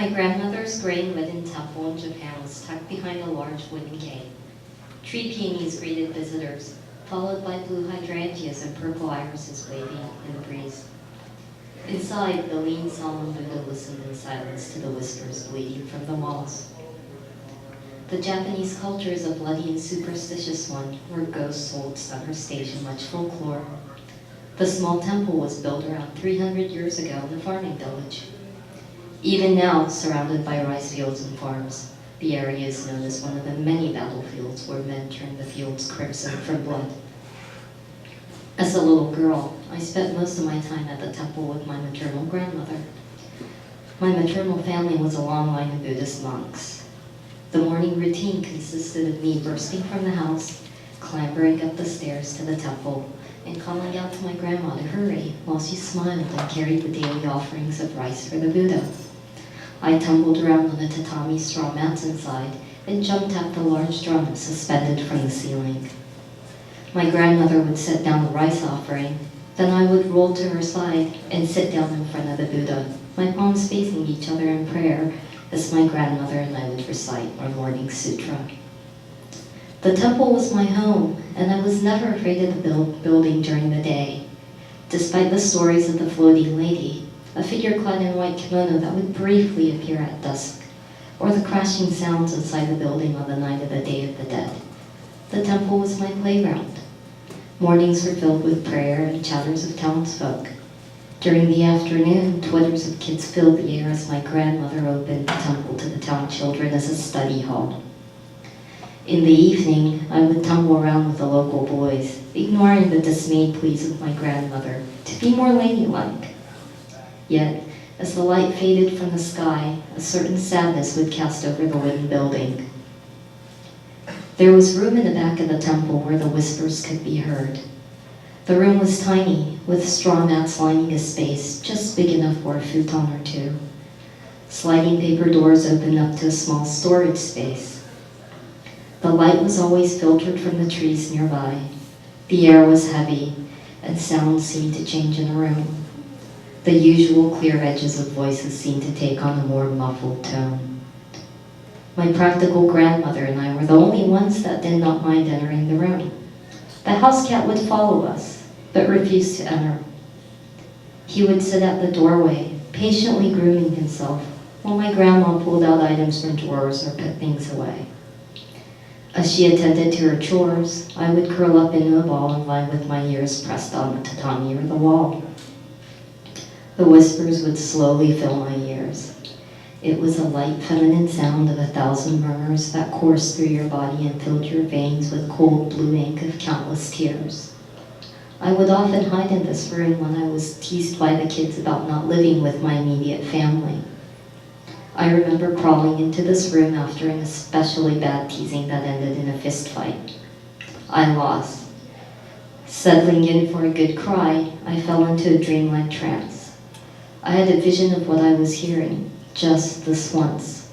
My grandmother's gray wooden temple in Japan was tucked behind a large wooden gate. Tree peonies greeted visitors, followed by blue hydrangeas and purple irises waving in the breeze. Inside, the lean, solemn Buddha listened in silence to the whispers bleeding from the walls. The Japanese culture is a bloody and superstitious one, where ghosts hold center stage in much folklore. The small temple was built around 300 years ago in a farming village. Even now, surrounded by rice fields and farms, the area is known as one of the many battlefields where men turn the fields crimson from blood. As a little girl, I spent most of my time at the temple with my maternal grandmother. My maternal family was a long line of Buddhist monks. The morning routine consisted of me bursting from the house, clambering up the stairs to the temple, and calling out to my grandma to hurry while she smiled and carried the daily offerings of rice for the Buddha. I tumbled around on the tatami straw mats inside and jumped at the large drum suspended from the ceiling. My grandmother would set down the rice offering, then I would roll to her side and sit down in front of the Buddha, my palms facing each other in prayer, as my grandmother and I would recite our morning sutra. The temple was my home, and I was never afraid of the building during the day, despite the stories of the floating lady, a figure clad in white kimono that would briefly appear at dusk, or the crashing sounds inside the building on the night of the Day of the Dead. The temple was my playground. Mornings were filled with prayer and chatters of townsfolk. During the afternoon, twitters of kids filled the air as my grandmother opened the temple to the town children as a study hall. In the evening, I would tumble around with the local boys, ignoring the dismayed pleas of my grandmother to be more ladylike. Yet, as the light faded from the sky, a certain sadness would cast over the wooden building. There was room in the back of the temple where the whispers could be heard. The room was tiny, with straw mats lining a space just big enough for a futon or two. Sliding paper doors opened up to a small storage space. The light was always filtered from the trees nearby. The air was heavy, and sound seemed to change in the room. The usual clear edges of voices seemed to take on a more muffled tone. My practical grandmother and I were the only ones that did not mind entering the room. The house cat would follow us, but refused to enter. He would sit at the doorway, patiently grooming himself, while my grandma pulled out items from drawers or put things away. As she attended to her chores, I would curl up into a ball and lie with my ears pressed on the tatami or the wall. The whispers would slowly fill my ears. It was a light, feminine sound of 1,000 murmurs that coursed through your body and filled your veins with cold blue ink of countless tears. I would often hide in this room when I was teased by the kids about not living with my immediate family. I remember crawling into this room after an especially bad teasing that ended in a fist fight. I lost. Settling in for a good cry, I fell into a dreamlike trance. I had a vision of what I was hearing, just this once.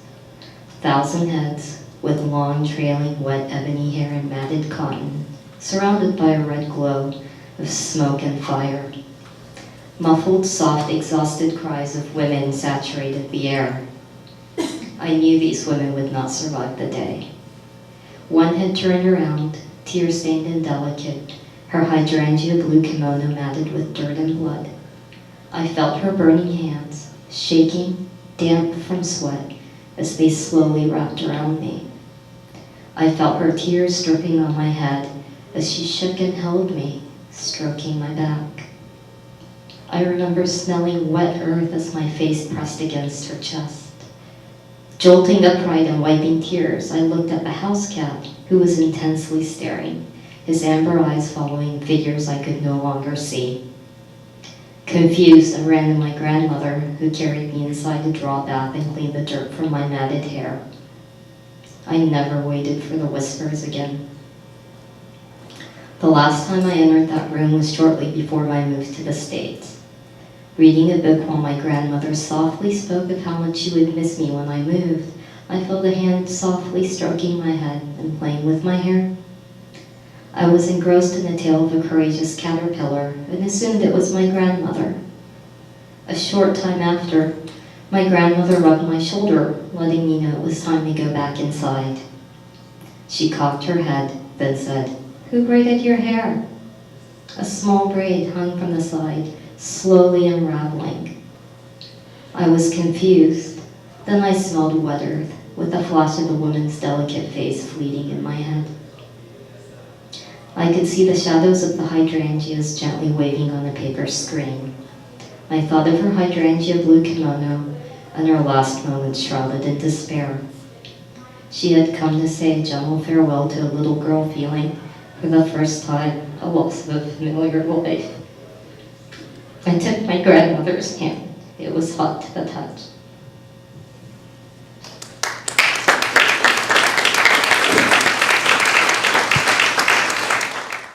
1,000 heads with long, trailing, wet ebony hair and matted cotton, surrounded by a red glow of smoke and fire. Muffled, soft, exhausted cries of women saturated the air. I knew these women would not survive the day. One had turned around, tear-stained and delicate, her hydrangea blue kimono matted with dirt and blood. I felt her burning hands, shaking, damp from sweat, as they slowly wrapped around me. I felt her tears dripping on my head as she shook and held me, stroking my back. I remember smelling wet earth as my face pressed against her chest. Jolting upright and wiping tears, I looked at the house cat, who was intensely staring, his amber eyes following figures I could no longer see. Confused, I ran to my grandmother, who carried me inside to draw a bath and clean the dirt from my matted hair. I never waited for the whispers again. The last time I entered that room was shortly before my move to the States. Reading a book while my grandmother softly spoke of how much she would miss me when I moved, I felt a hand softly stroking my head and playing with my hair. I was engrossed in the tale of a courageous caterpillar and assumed it was my grandmother. A short time after, My grandmother rubbed my shoulder, letting me know it was time to go back inside. She cocked her head, then said, "Who braided your hair?" A small braid hung from the side, slowly unraveling. I was confused. Then I smelled wet earth, with a flash of the woman's delicate face fleeting in my head. I could see the shadows of the hydrangeas gently waving on the paper screen. I thought of her hydrangea blue kimono and her last moments shrouded in despair. She had come to say a gentle farewell to a little girl feeling, for the first time, a loss of a familiar life. I took my grandmother's hand. It was hot to the touch.